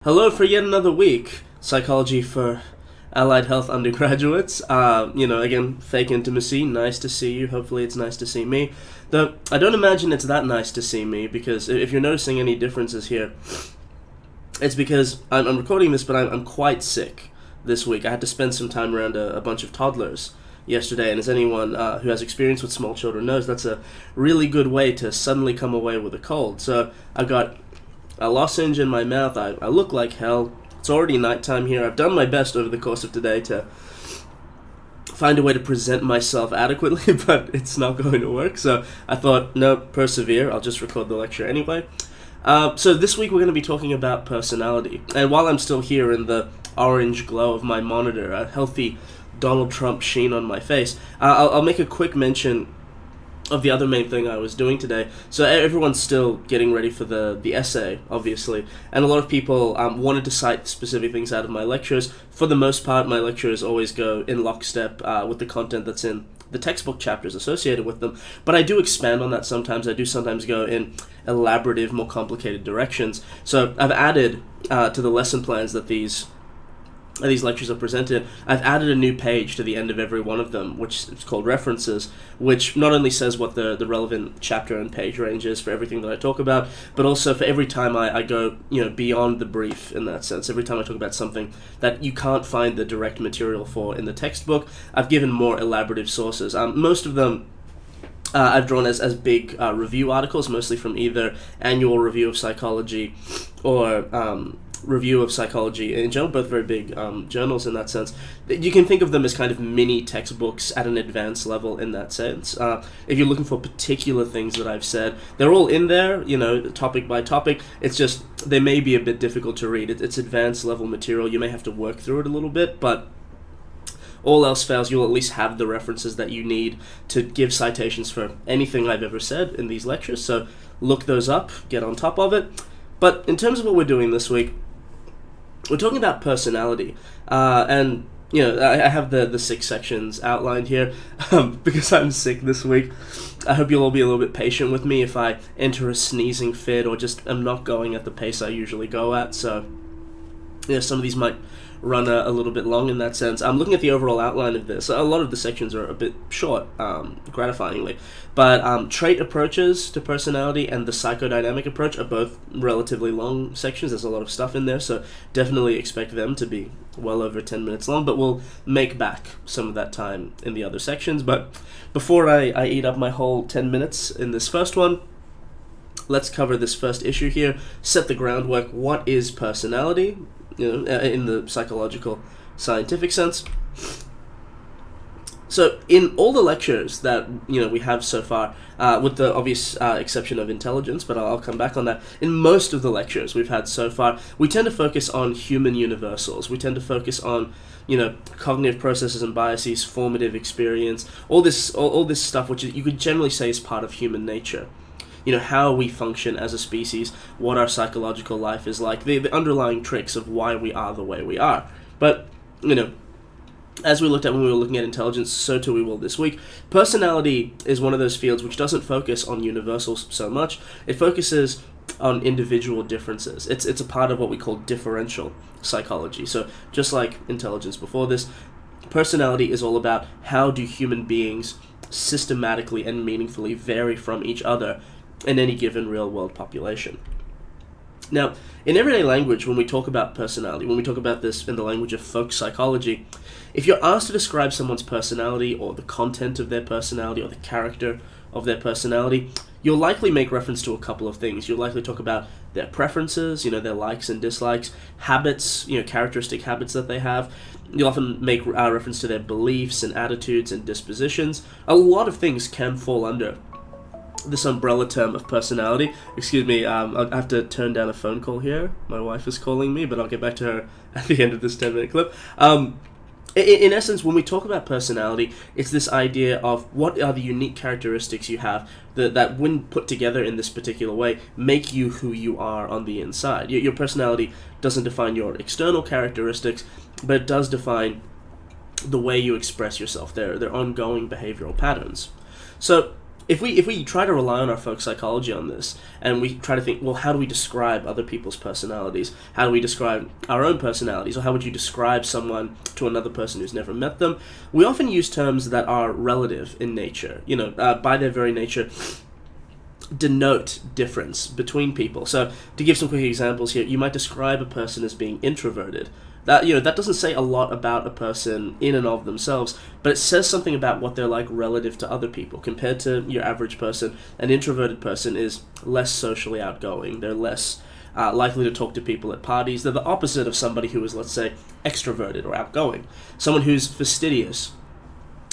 Hello for yet another week. Psychology for allied health undergraduates. Again, fake intimacy. Nice to see you. Hopefully it's nice to see me. Though, I don't imagine it's that nice to see me, because if you're noticing any differences here, it's because I'm recording this, but I'm quite sick this week. I had to spend some time around a bunch of toddlers yesterday, and as anyone who has experience with small children knows, that's a really good way to suddenly come away with a cold. So I got a lozenge in my mouth. I look like hell. It's already nighttime here. I've done my best over the course of today to find a way to present myself adequately, but it's not going to work. So I thought, no, persevere. I'll just record the lecture anyway. So this week we're going to be talking about personality. And while I'm still here in the orange glow of my monitor, a healthy Donald Trump sheen on my face, I'll make a quick mention of the other main thing I was doing today. So everyone's still getting ready for the essay, obviously, and a lot of people wanted to cite specific things out of my lectures. For the most part, my lectures always go in lockstep with the content that's in the textbook chapters associated with them, but I do expand on that sometimes. I do sometimes go in elaborative, more complicated directions. So I've added to the lesson plans that these lectures are presented, I've added a new page to the end of every one of them, which is called references, which not only says what the relevant chapter and page range is for everything that I talk about, but also for every time I go beyond the brief in that sense. Every time I talk about something that you can't find the direct material for in the textbook, I've given more elaborative sources. Most of them I've drawn as big review articles, mostly from either Annual Review of Psychology or Review of Psychology in general, both very big journals in that sense. You can think of them as kind of mini textbooks at an advanced level in that sense. If you're looking for particular things that I've said, they're all in there, topic by topic. It's just they may be a bit difficult to read. It's advanced level material. You may have to work through it a little bit, but all else fails, you'll at least have the references that you need to give citations for anything I've ever said in these lectures. So look those up, get on top of it. But in terms of what we're doing this week, we're talking about personality, and I have the 6 sections outlined here because I'm sick this week. I hope you'll all be a little bit patient with me if I enter a sneezing fit or just am not going at the pace I usually go at. So some of these might run a little bit long in that sense. I'm looking at the overall outline of this. A lot of the sections are a bit short, gratifyingly, but trait approaches to personality and the psychodynamic approach are both relatively long sections. There's a lot of stuff in there, so definitely expect them to be well over 10 minutes long, but we'll make back some of that time in the other sections. But before I eat up my whole 10 minutes in this first one, let's cover this first issue here, set the groundwork. What is personality? In the psychological, scientific sense. So in all the lectures that we have so far, with the obvious exception of intelligence, but I'll come back on that, in most of the lectures we've had so far, we tend to focus on human universals. We tend to focus on cognitive processes and biases, formative experience, all this stuff which you could generally say is part of human nature. How we function as a species, what our psychological life is like, the underlying tricks of why we are the way we are. But, as we looked at when we were looking at intelligence, so too we will this week. Personality is one of those fields which doesn't focus on universals so much. It focuses on individual differences. It's a part of what we call differential psychology. So, just like intelligence before this, personality is all about how do human beings systematically and meaningfully vary from each other in any given real-world population. Now, in everyday language, when we talk about personality, when we talk about this in the language of folk psychology, if you're asked to describe someone's personality or the content of their personality or the character of their personality, you'll likely make reference to a couple of things. You'll likely talk about their preferences, their likes and dislikes, habits, characteristic habits that they have. You'll often make reference to their beliefs and attitudes and dispositions. A lot of things can fall under this umbrella term of personality. Excuse me, I have to turn down a phone call here. My wife is calling me, but I'll get back to her at the end of this 10-minute clip. In essence, when we talk about personality, it's this idea of what are the unique characteristics you have that when put together in this particular way, make you who you are on the inside. Your personality doesn't define your external characteristics, but it does define the way you express yourself, their ongoing behavioral patterns. So if we try to rely on our folk psychology on this, and we try to think, well, how do we describe other people's personalities? How do we describe our own personalities? Or how would you describe someone to another person who's never met them? We often use terms that are relative in nature, by their very nature, denote difference between people. So to give some quick examples here, you might describe a person as being introverted. That doesn't say a lot about a person in and of themselves, but it says something about what they're like relative to other people. Compared to your average person, an introverted person is less socially outgoing. They're less likely to talk to people at parties. They're the opposite of somebody who is, let's say, extroverted or outgoing. Someone who's fastidious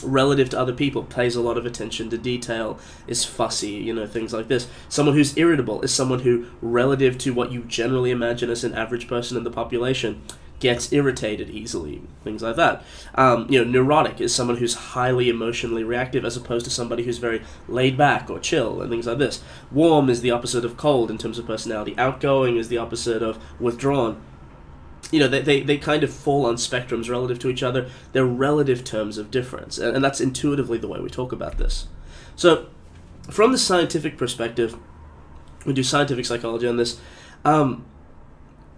relative to other people, pays a lot of attention to detail, is fussy, things like this. Someone who's irritable is someone who, relative to what you generally imagine as an average person in the population, gets irritated easily, things like that. Neurotic is someone who's highly emotionally reactive as opposed to somebody who's very laid back or chill and things like this. Warm is the opposite of cold in terms of personality. Outgoing is the opposite of withdrawn. They kind of fall on spectrums relative to each other. They're relative terms of difference, and that's intuitively the way we talk about this. So, from the scientific perspective, we do scientific psychology on this.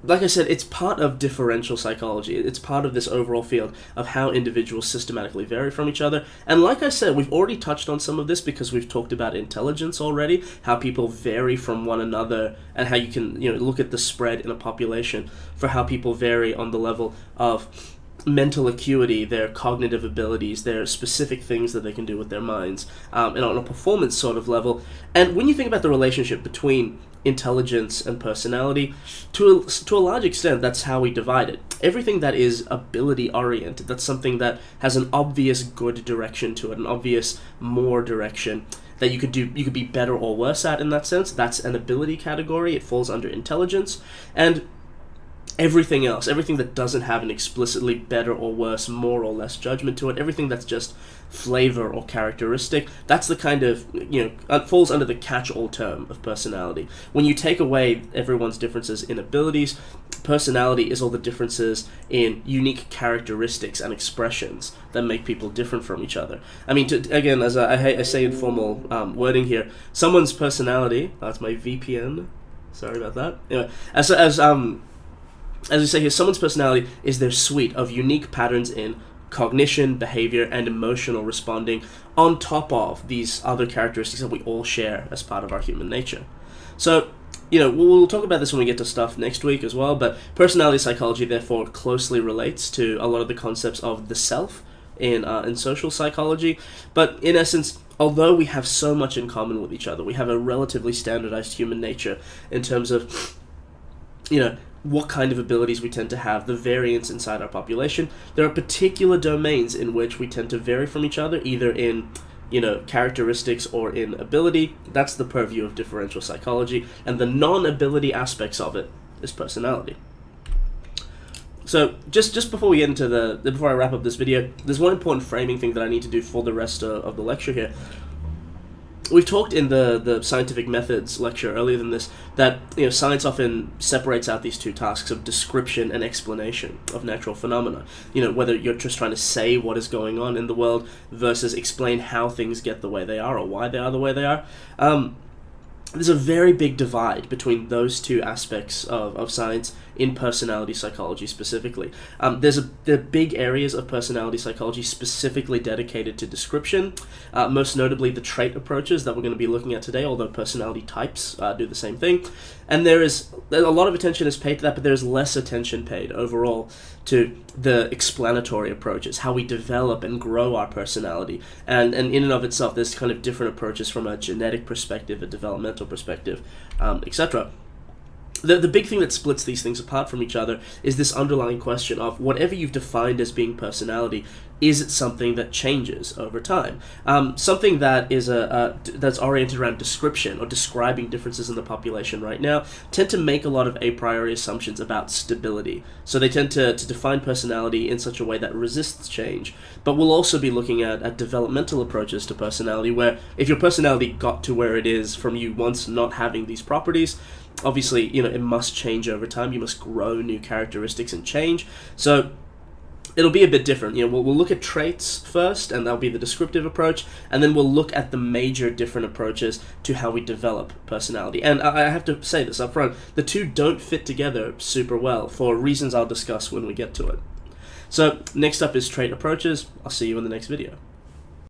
Like I said, it's part of differential psychology. It's part of this overall field of how individuals systematically vary from each other. And like I said, we've already touched on some of this because we've talked about intelligence already, how people vary from one another, and how you can look at the spread in a population for how people vary on the level of mental acuity, their cognitive abilities, their specific things that they can do with their minds, and on a performance sort of level. And when you think about the relationship between intelligence and personality, to a large extent, that's how we divide it. Everything that is ability-oriented, that's something that has an obvious good direction to it, an obvious more direction that you could be better or worse at in that sense, that's an ability category. It falls under intelligence. And everything else, everything that doesn't have an explicitly better or worse, more or less judgment to it, everything that's just flavor or characteristic, that's the kind of, falls under the catch-all term of personality. When you take away everyone's differences in abilities, personality is all the differences in unique characteristics and expressions that make people different from each other. I mean, again, as I say in formal wording here, someone's personality, that's my VPN, sorry about that. Anyway, as we say here, someone's personality is their suite of unique patterns in cognition, behavior, and emotional responding on top of these other characteristics that we all share as part of our human nature. So, we'll talk about this when we get to stuff next week as well, but personality psychology therefore closely relates to a lot of the concepts of the self in social psychology. But in essence, although we have so much in common with each other, we have a relatively standardized human nature in terms of, what kind of abilities we tend to have, the variance inside our population. There are particular domains in which we tend to vary from each other, either in, characteristics or in ability. That's the purview of differential psychology, and the non-ability aspects of it is personality. So, just before we get into before I wrap up this video, there's one important framing thing that I need to do for the rest of the lecture here. We've talked in the scientific methods lecture earlier than this that science often separates out these two tasks of description and explanation of natural phenomena. Whether you're just trying to say what is going on in the world versus explain how things get the way they are or why they are the way they are. There's a very big divide between those two aspects of science in personality psychology specifically. There are big areas of personality psychology specifically dedicated to description, most notably the trait approaches that we're going to be looking at today, although personality types do the same thing. And there's a lot of attention is paid to that, but there's less attention paid overall to the explanatory approaches, how we develop and grow our personality. And in and of itself, there's kind of different approaches from a genetic perspective, a developmental perspective, etc. The big thing that splits these things apart from each other is this underlying question of whatever you've defined as being personality, is it something that changes over time? Something that is that's oriented around description or describing differences in the population right now tend to make a lot of a priori assumptions about stability. So they tend to define personality in such a way that resists change. But we'll also be looking at developmental approaches to personality where if your personality got to where it is from you once not having these properties, obviously, it must change over time. You must grow new characteristics and change. So it'll be a bit different. We'll look at traits first, and that'll be the descriptive approach, and then we'll look at the major different approaches to how we develop personality. And I have to say this up front, the two don't fit together super well for reasons I'll discuss when we get to it. So next up is trait approaches. I'll see you in the next video.